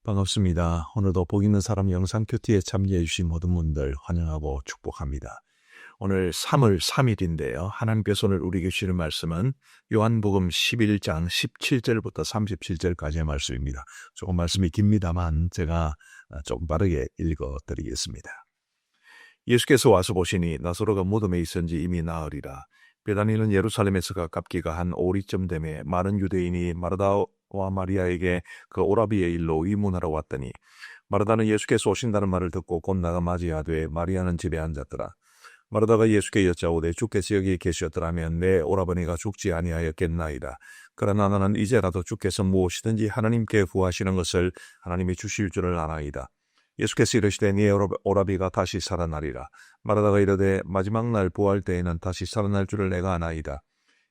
반갑습니다. 오늘도 복 있는 사람 영상 큐티에 참여해 주신 모든 분들 환영하고 축복합니다. 오늘 3월 3일인데요. 하나님께서 오늘 우리에게 주시는 말씀은 요한복음 11장 17절부터 37절까지의 말씀입니다. 조금 말씀이 깁니다만 제가 조금 빠르게 읽어드리겠습니다. 예수께서 와서 보시니 나사로가 무덤에 있은지 이미 나으리라. 베다니는 예루살렘에서 가깝기가 한 오리쯤 되매 많은 유대인이 마르다와 마리아에게 그 오라비의 일로 의문하러 왔더니 마르다는 예수께서 오신다는 말을 듣고 곧 나가 맞이하되 마리아는 집에 앉았더라. 마르다가 예수께 여짜오되 주께서 여기 계셨더라면 내 오라버니가 죽지 아니하였겠나이다. 그러나 나는 이제라도 주께서 무엇이든지 하나님께 구하시는 것을 하나님이 주실 줄을 아나이다. 예수께서 이르시되 네 오라비가 다시 살아나리라. 마르다가 이르되 마지막 날 부활 때에는 다시 살아날 줄을 내가 아나이다.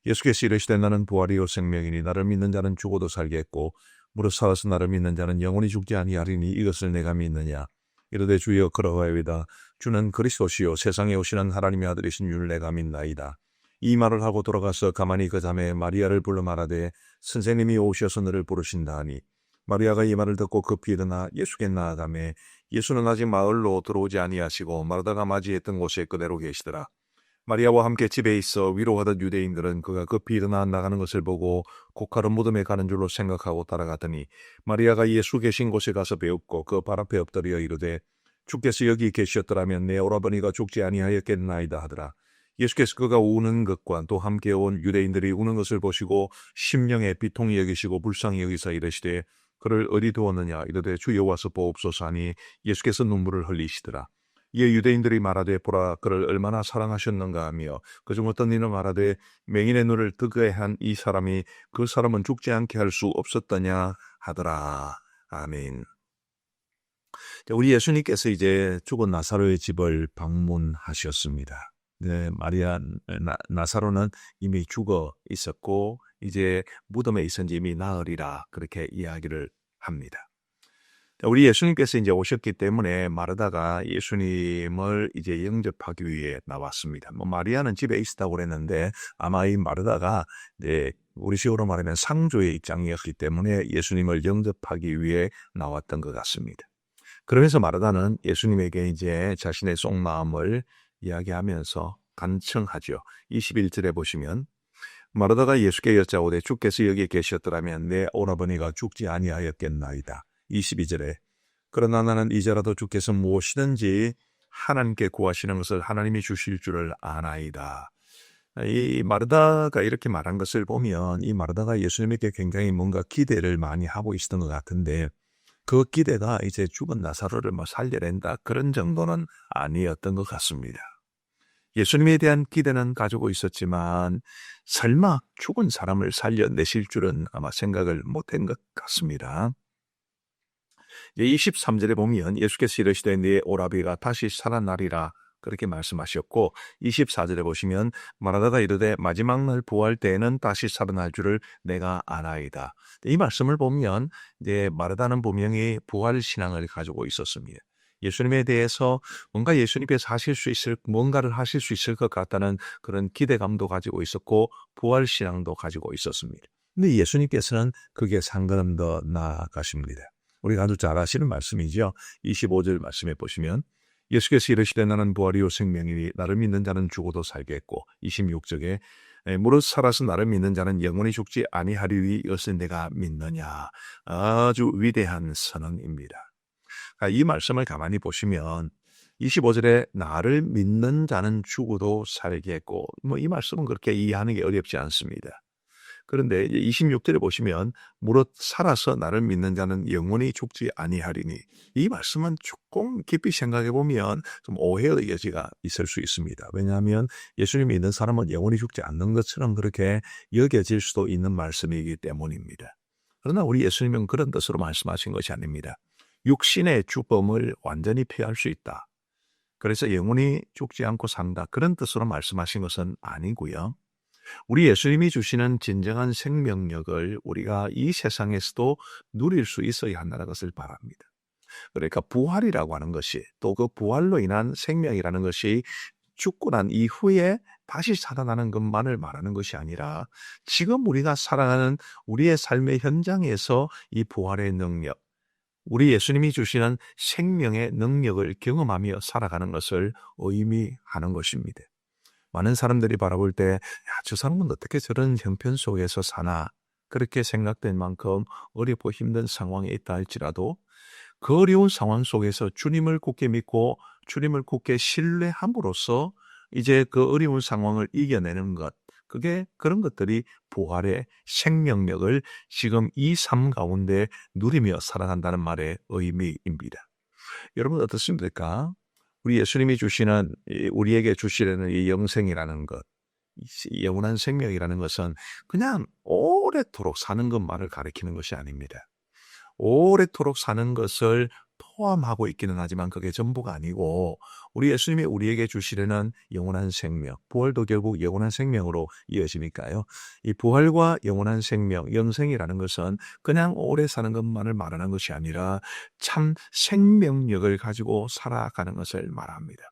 예수께서 이르시되 나는 부활이요 생명이니 나를 믿는 자는 죽어도 살겠고 무릇 살아서 나를 믿는 자는 영원히 죽지 아니하리니 이것을 내가 믿느냐. 이르되 주여 그러하여이다. 주는 그리스도시요 세상에 오시는 하나님의 아들이신 줄 내가 믿나이다. 이 말을 하고 돌아가서 가만히 그 자매 마리아를 불러 말하되 선생님이 오셔서 너를 부르신다 하니 마리아가 이 말을 듣고 급히 일어나 예수께 나아가매 예수는 아직 마을로 들어오지 아니하시고 마르다가 맞이했던 곳에 그대로 계시더라. 마리아와 함께 집에 있어 위로하던 유대인들은 그가 급히 일어나 나가는 것을 보고 곧가로 무덤에 가는 줄로 생각하고 따라가더니 마리아가 예수 계신 곳에 가서 배웁고 그 발 앞에 엎드려 이르되 주께서 여기 계셨더라면 내 오라버니가 죽지 아니하였겠나이다 하더라. 예수께서 그가 우는 것과 또 함께 온 유대인들이 우는 것을 보시고 심령에 비통히 여기시고 불쌍히 여기사 이르시되 그를 어디 두었느냐 이르되 주여 와서 보옵소서 하니 예수께서 눈물을 흘리시더라. 이에 유대인들이 말하되 보라 그를 얼마나 사랑하셨는가 하며 그중 어떤 이는 말하되 맹인의 눈을 뜨게 한 이 사람이 그 사람은 죽지 않게 할 수 없었더냐 하더라. 아멘. 우리 예수님께서 이제 죽은 나사로의 집을 방문하셨습니다. 네, 나사로는 이미 죽어 있었고 이제 무덤에 있은지 이미 나으리라 그렇게 이야기를 합니다. 우리 예수님께서 이제 오셨기 때문에 마르다가 예수님을 이제 영접하기 위해 나왔습니다. 마리아는 집에 있었다고 그랬는데 아마 이 마르다가 이제 우리식으로 말하면 상조의 입장이었기 때문에 예수님을 영접하기 위해 나왔던 것 같습니다. 그러면서 마르다는 예수님에게 이제 자신의 속마음을 이야기하면서 간청하죠. 21절에 보시면 마르다가 예수께 여짜오되 주께서 여기 계셨더라면 내 오라버니가 죽지 아니하였겠나이다. 22절에 그러나 나는 이제라도 주께서 무엇이든지 하나님께 구하시는 것을 하나님이 주실 줄을 아나이다. 이 마르다가 이렇게 말한 것을 보면 이 마르다가 예수님에게 굉장히 뭔가 기대를 많이 하고 있었던 것 같은데 그 기대가 이제 죽은 나사로를 살려낸다 그런 정도는 아니었던 것 같습니다. 예수님에 대한 기대는 가지고 있었지만 설마 죽은 사람을 살려내실 줄은 아마 생각을 못한 것 같습니다. 23절에 보면 예수께서 이르시되 네 오라비가 다시 살아나리라 그렇게 말씀하셨고 24절에 보시면 마르다가 이르되 마지막 날 부활 때에는 다시 살아날 줄을 내가 아나이다. 이 말씀을 보면 이제 마르다는 분명히 부활 신앙을 가지고 있었습니다. 예수님에 대해서 뭔가 예수님께서 뭔가를 하실 수 있을 것 같다는 그런 기대감도 가지고 있었고 부활 신앙도 가지고 있었습니다. 근데 예수님께서는 그게 상관은 더 나아가십니다. 우리가 아주 잘 아시는 말씀이죠. 25절 말씀에 보시면 예수께서 이르시되 나는 부활이요 생명이니 나를 믿는 자는 죽어도 살겠고 26절에 무릇 살아서 나를 믿는 자는 영원히 죽지 아니하리니 이것을 내가 믿느냐. 아주 위대한 선언입니다. 이 말씀을 가만히 보시면 25절에 나를 믿는 자는 죽어도 살겠고 이 말씀은 그렇게 이해하는 게 어렵지 않습니다. 그런데 26절에 보시면 무릇 살아서 나를 믿는 자는 영원히 죽지 아니하리니 이 말씀은 조금 깊이 생각해 보면 좀 오해의 여지가 있을 수 있습니다. 왜냐하면 예수님 믿는 사람은 영원히 죽지 않는 것처럼 그렇게 여겨질 수도 있는 말씀이기 때문입니다. 그러나 우리 예수님은 그런 뜻으로 말씀하신 것이 아닙니다. 육신의 죽음을 완전히 피할 수 있다. 그래서 영원히 죽지 않고 산다. 그런 뜻으로 말씀하신 것은 아니고요. 우리 예수님이 주시는 진정한 생명력을 우리가 이 세상에서도 누릴 수 있어야 한다는 것을 바랍니다. 그러니까 부활이라고 하는 것이 또 그 부활로 인한 생명이라는 것이 죽고 난 이후에 다시 살아나는 것만을 말하는 것이 아니라 지금 우리가 살아가는 우리의 삶의 현장에서 이 부활의 능력, 우리 예수님이 주시는 생명의 능력을 경험하며 살아가는 것을 의미하는 것입니다. 많은 사람들이 바라볼 때, 야, 저 사람은 어떻게 저런 형편 속에서 사나? 그렇게 생각될 만큼 어렵고 힘든 상황에 있다 할지라도 그 어려운 상황 속에서 주님을 굳게 믿고 주님을 굳게 신뢰함으로써 이제 그 어려운 상황을 이겨내는 것, 그런 것들이 부활의 생명력을 지금 이 삶 가운데 누리며 살아간다는 말의 의미입니다. 여러분 어떻습니까? 우리 예수님이 주시는 우리에게 주시려는 이 영생이라는 것, 이 영원한 생명이라는 것은 그냥 오래도록 사는 것만을 가리키는 것이 아닙니다. 오래도록 사는 것을 포함하고 있기는 하지만 그게 전부가 아니고 우리 예수님이 우리에게 주시려는 영원한 생명, 부활도 결국 영원한 생명으로 이어지니까요. 이 부활과 영원한 생명, 영생이라는 것은 그냥 오래 사는 것만을 말하는 것이 아니라 참 생명력을 가지고 살아가는 것을 말합니다.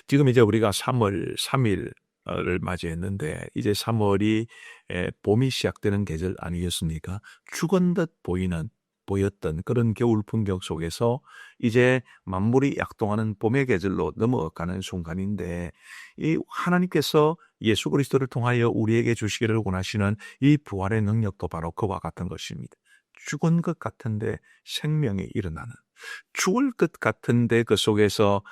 지금 이제 우리가 3월 3일 을 맞이했는데 이제 3월이 봄이 시작되는 계절 아니겠습니까? 죽은 듯 보였던 그런 겨울 풍경 속에서 이제 만물이 약동하는 봄의 계절로 넘어가는 순간인데 이 하나님께서 예수 그리스도를 통하여 우리에게 주시기를 원하시는 이 부활의 능력도 바로 그와 같은 것입니다. 죽은 것 같은데 생명이 일어나는, 죽을 것 같은데 그 속에서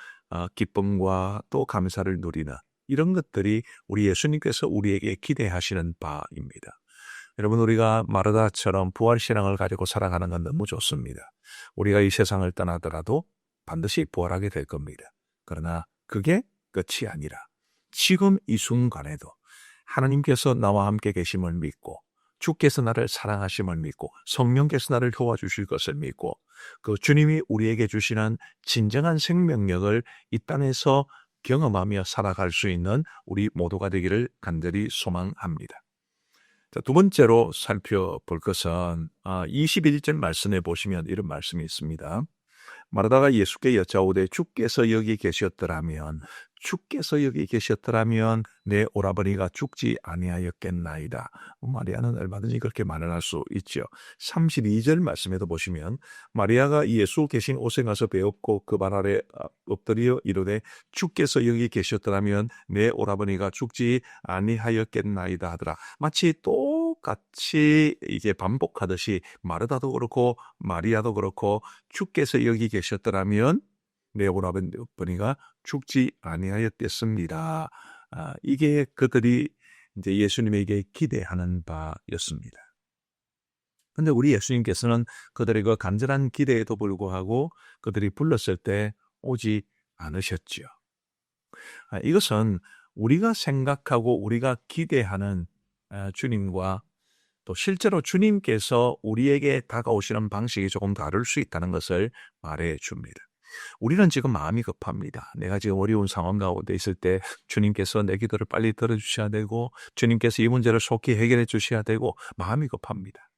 기쁨과 또 감사를 누리는 이런 것들이 우리 예수님께서 우리에게 기대하시는 바입니다. 여러분 우리가 마르다처럼 부활신앙을 가지고 살아가는 건 너무 좋습니다. 우리가 이 세상을 떠나더라도 반드시 부활하게 될 겁니다. 그러나 그게 끝이 아니라 지금 이 순간에도 하나님께서 나와 함께 계심을 믿고 주께서 나를 사랑하심을 믿고 성령께서 나를 도와주실 것을 믿고 그 주님이 우리에게 주시는 진정한 생명력을 이 땅에서 경험하며 살아갈 수 있는 우리 모두가 되기를 간절히 소망합니다. 자, 두 번째로 살펴볼 것은 21절 말씀에 보시면 이런 말씀이 있습니다. 마르다가 예수께 여짜오되 주께서 여기 계셨더라면 내 오라버니가 죽지 아니하였겠나이다. 마리아는 얼마든지 그렇게 말을 할 수 있죠. 32절 말씀에도 보시면 마리아가 예수 계신 곳에 가서 배웠고 그 발 아래 엎드려 이르되 주께서 여기 계셨더라면 내 오라버니가 죽지 아니하였겠나이다 하더라. 마치 똑같이 이게 반복하듯이 마르다도 그렇고 마리아도 그렇고 주께서 여기 계셨더라면 내 오라버니가 죽지 아니하였겠습니다. 이게 그들이 이제 예수님에게 기대하는 바였습니다. 근데 우리 예수님께서는 그들의 그 간절한 기대에도 불구하고 그들이 불렀을 때 오지 않으셨지요. 이것은 우리가 생각하고 우리가 기대하는 주님과 또 실제로 주님께서 우리에게 다가오시는 방식이 조금 다를 수 있다는 것을 말해 줍니다. 우리는 지금 마음이 급합니다. 내가 지금 어려운 상황 가운데 있을 때 주님께서 내 기도를 빨리 들어주셔야 되고 주님께서 이 문제를 속히 해결해 주셔야 되고 마음이 급합니다.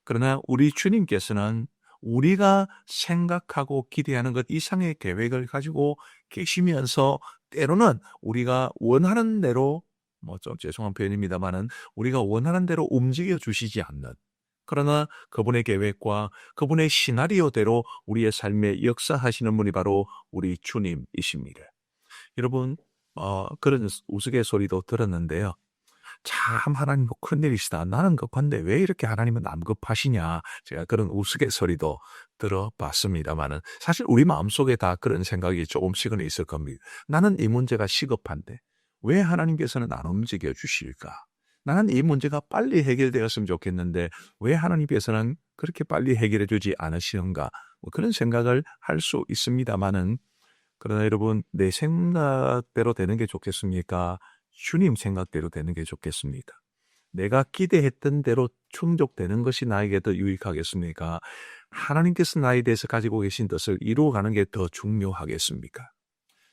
그러나 우리 주님께서는 우리가 생각하고 기대하는 것 이상의 계획을 가지고 계시면서 때로는 우리가 원하는 대로 좀 죄송한 표현입니다만은 우리가 원하는 대로 움직여 주시지 않는 그러나 그분의 계획과 그분의 시나리오대로 우리의 삶에 역사하시는 분이 바로 우리 주님이십니다. 여러분 그런 우스갯소리도 들었는데요. 참 하나님 큰일이시다. 나는 급한데 왜 이렇게 하나님은 남 급하시냐. 제가 그런 우스갯소리도 들어봤습니다만은 사실 우리 마음속에 다 그런 생각이 조금씩은 있을 겁니다. 나는 이 문제가 시급한데 왜 하나님께서는 안 움직여 주실까? 나는 이 문제가 빨리 해결되었으면 좋겠는데 왜 하나님께서는 그렇게 빨리 해결해 주지 않으시는가? 그런 생각을 할 수 있습니다만은 그러나 여러분 내 생각대로 되는 게 좋겠습니까? 주님 생각대로 되는 게 좋겠습니까? 내가 기대했던 대로 충족되는 것이 나에게 더 유익하겠습니까? 하나님께서 나에 대해서 가지고 계신 뜻을 이루어가는 게 더 중요하겠습니까?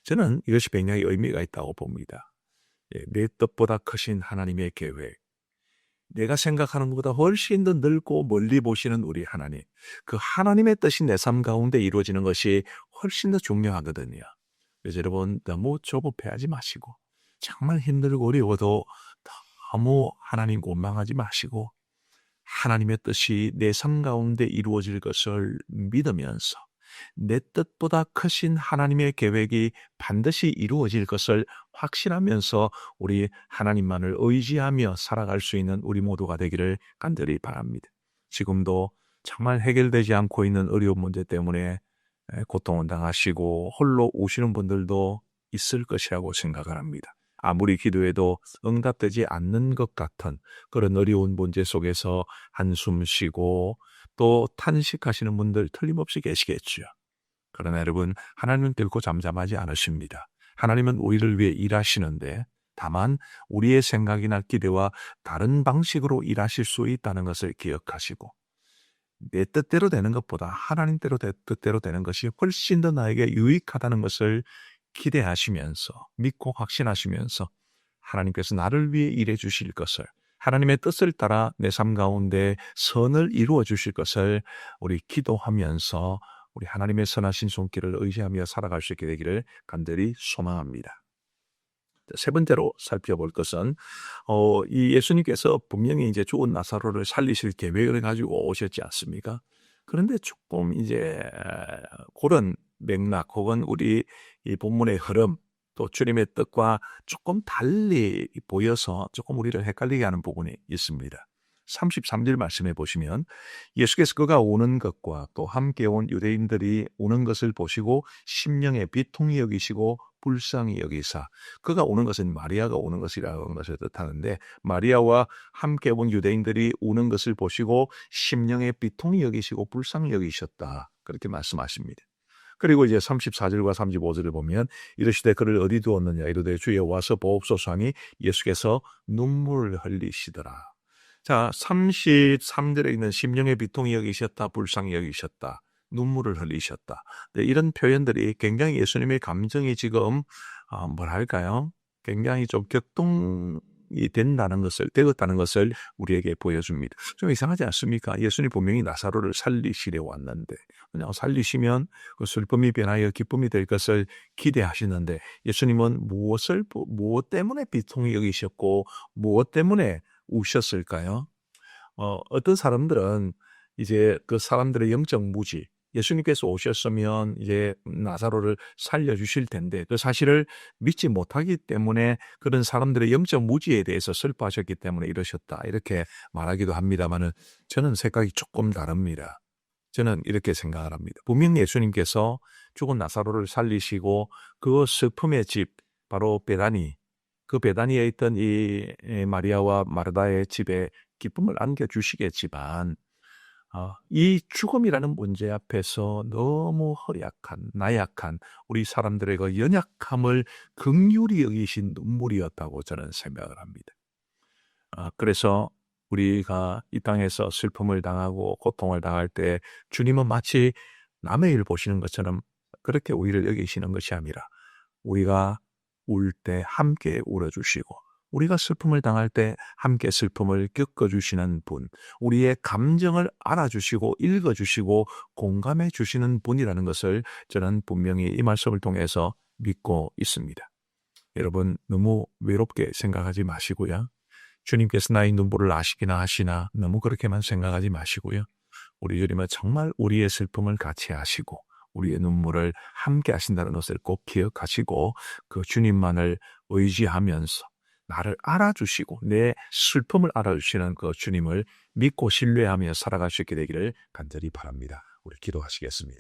저는 이것이 굉장히 의미가 있다고 봅니다. 내 뜻보다 크신 하나님의 계획, 내가 생각하는 것보다 훨씬 더 넓고 멀리 보시는 우리 하나님, 그 하나님의 뜻이 내 삶 가운데 이루어지는 것이 훨씬 더 중요하거든요. 그래서 여러분 너무 조급해하지 마시고 정말 힘들고 어려워도 너무 하나님 원망하지 마시고 하나님의 뜻이 내 삶 가운데 이루어질 것을 믿으면서 내 뜻보다 크신 하나님의 계획이 반드시 이루어질 것을 확신하면서 우리 하나님만을 의지하며 살아갈 수 있는 우리 모두가 되기를 간절히 바랍니다. 지금도 정말 해결되지 않고 있는 어려운 문제 때문에 고통을 당하시고 홀로 오시는 분들도 있을 것이라고 생각을 합니다. 아무리 기도해도 응답되지 않는 것 같은 그런 어려운 문제 속에서 한숨 쉬고 또 탄식하시는 분들 틀림없이 계시겠죠. 그러나 여러분, 하나님은 결코 잠잠하지 않으십니다. 하나님은 우리를 위해 일하시는데 다만 우리의 생각이나 기대와 다른 방식으로 일하실 수 있다는 것을 기억하시고 내 뜻대로 되는 것보다 하나님 뜻대로 되는 것이 훨씬 더 나에게 유익하다는 것을 기대하시면서 믿고 확신하시면서 하나님께서 나를 위해 일해 주실 것을 하나님의 뜻을 따라 내 삶 가운데 선을 이루어 주실 것을 우리 기도하면서 우리 하나님의 선하신 손길을 의지하며 살아갈 수 있게 되기를 간절히 소망합니다. 세 번째로 살펴볼 것은 이 예수님께서 분명히 이제 죽은 나사로를 살리실 계획을 가지고 오셨지 않습니까? 그런데 조금 이제 그런 맥락 혹은 우리 이 본문의 흐름 또 주님의 뜻과 조금 달리 보여서 조금 우리를 헷갈리게 하는 부분이 있습니다. 33절 말씀해 보시면 예수께서 그가 오는 것과 또 함께 온 유대인들이 오는 것을 보시고 심령에 비통히 여기시고 불쌍히 여기사, 그가 오는 것은 마리아가 오는 것이라는 것을 뜻하는데 마리아와 함께 온 유대인들이 오는 것을 보시고 심령에 비통히 여기시고 불쌍히 여기셨다, 그렇게 말씀하십니다. 그리고 이제 34절과 35절을 보면 이르시되 그를 어디 두었느냐 이르되 주여 와서 보옵소서 하니 예수께서 눈물을 흘리시더라. 자, 33절에 있는 심령의 비통히 여기셨다, 불쌍히 여기셨다, 눈물을 흘리셨다. 네, 이런 표현들이 굉장히 예수님의 감정이 지금 뭐랄까요? 굉장히 좀 격동이 되었다는 것을 우리에게 보여줍니다. 좀 이상하지 않습니까? 예수님 분명히 나사로를 살리시려 왔는데 그냥 살리시면 그 슬픔이 변하여 기쁨이 될 것을 기대하시는데 예수님은 무엇 때문에 비통히 여기셨고 무엇 때문에 우셨을까요? 어떤 사람들은 이제 그 사람들의 영적 무지, 예수님께서 오셨으면 이제 나사로를 살려주실 텐데 그 사실을 믿지 못하기 때문에 그런 사람들의 영적 무지에 대해서 슬퍼하셨기 때문에 이러셨다, 이렇게 말하기도 합니다만은 저는 생각이 조금 다릅니다. 저는 이렇게 생각을 합니다. 분명히 예수님께서 죽은 나사로를 살리시고 그 슬픔의 집, 바로 베다니, 그 베다니에 있던 이 마리아와 마르다의 집에 기쁨을 안겨주시겠지만 이 죽음이라는 문제 앞에서 너무 허약한, 나약한 우리 사람들의 그 연약함을 긍휼히 여기신 눈물이었다고 저는 생각을 합니다. 그래서 우리가 이 땅에서 슬픔을 당하고 고통을 당할 때 주님은 마치 남의 일 보시는 것처럼 그렇게 우리를 여기시는 것이 아니라 우리가 울 때 함께 울어주시고 우리가 슬픔을 당할 때 함께 슬픔을 겪어주시는 분, 우리의 감정을 알아주시고 읽어주시고 공감해 주시는 분이라는 것을 저는 분명히 이 말씀을 통해서 믿고 있습니다. 여러분, 너무 외롭게 생각하지 마시고요. 주님께서 나의 눈물을 아시기나 하시나 너무 그렇게만 생각하지 마시고요. 우리 주님은 정말 우리의 슬픔을 같이 아시고 우리의 눈물을 함께 하신다는 것을 꼭 기억하시고 그 주님만을 의지하면서 나를 알아주시고 내 슬픔을 알아주시는 그 주님을 믿고 신뢰하며 살아갈 수 있게 되기를 간절히 바랍니다. 우리 기도하시겠습니다.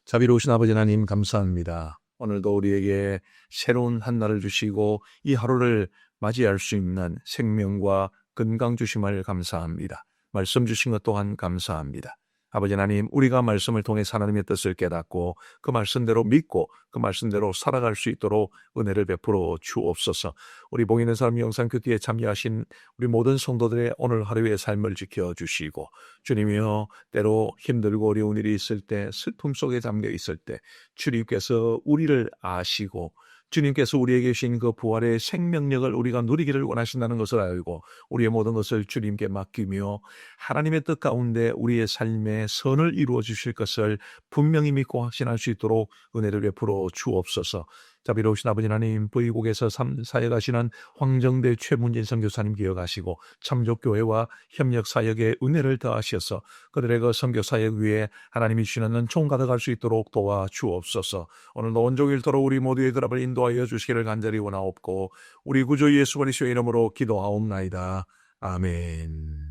자비로우신 아버지 하나님 감사합니다. 오늘도 우리에게 새로운 한 날을 주시고 이 하루를 맞이할 수 있는 생명과 건강 주심을 감사합니다. 말씀 주신 것 또한 감사합니다. 아버지 하나님, 우리가 말씀을 통해 하나님의 뜻을 깨닫고 그 말씀대로 믿고 그 말씀대로 살아갈 수 있도록 은혜를 베풀어 주옵소서. 우리 복 있는 삶 영상 큐티에 참여하신 우리 모든 성도들의 오늘 하루의 삶을 지켜주시고 주님이여, 때로 힘들고 어려운 일이 있을 때, 슬픔 속에 잠겨 있을 때 주님께서 우리를 아시고 주님께서 우리에게 주신 그 부활의 생명력을 우리가 누리기를 원하신다는 것을 알고 우리의 모든 것을 주님께 맡기며 하나님의 뜻 가운데 우리의 삶에 선을 이루어 주실 것을 분명히 믿고 확신할 수 있도록 은혜를 베풀어 주옵소서. 자비로우신 아버지 하나님, 부의국에서 사역하시는 황정대 최문진 선교사님 기억하시고 참족교회와 협력사역에 은혜를 더하셔서 그들의 그 선교사역 위에 하나님이 주시는 총 가득할 수 있도록 도와주옵소서. 오늘도 온종일토록 우리 모두의 드랍을 인도하여 주시기를 간절히 원하옵고 우리 구주 예수 그리스도의 이름으로 기도하옵나이다. 아멘.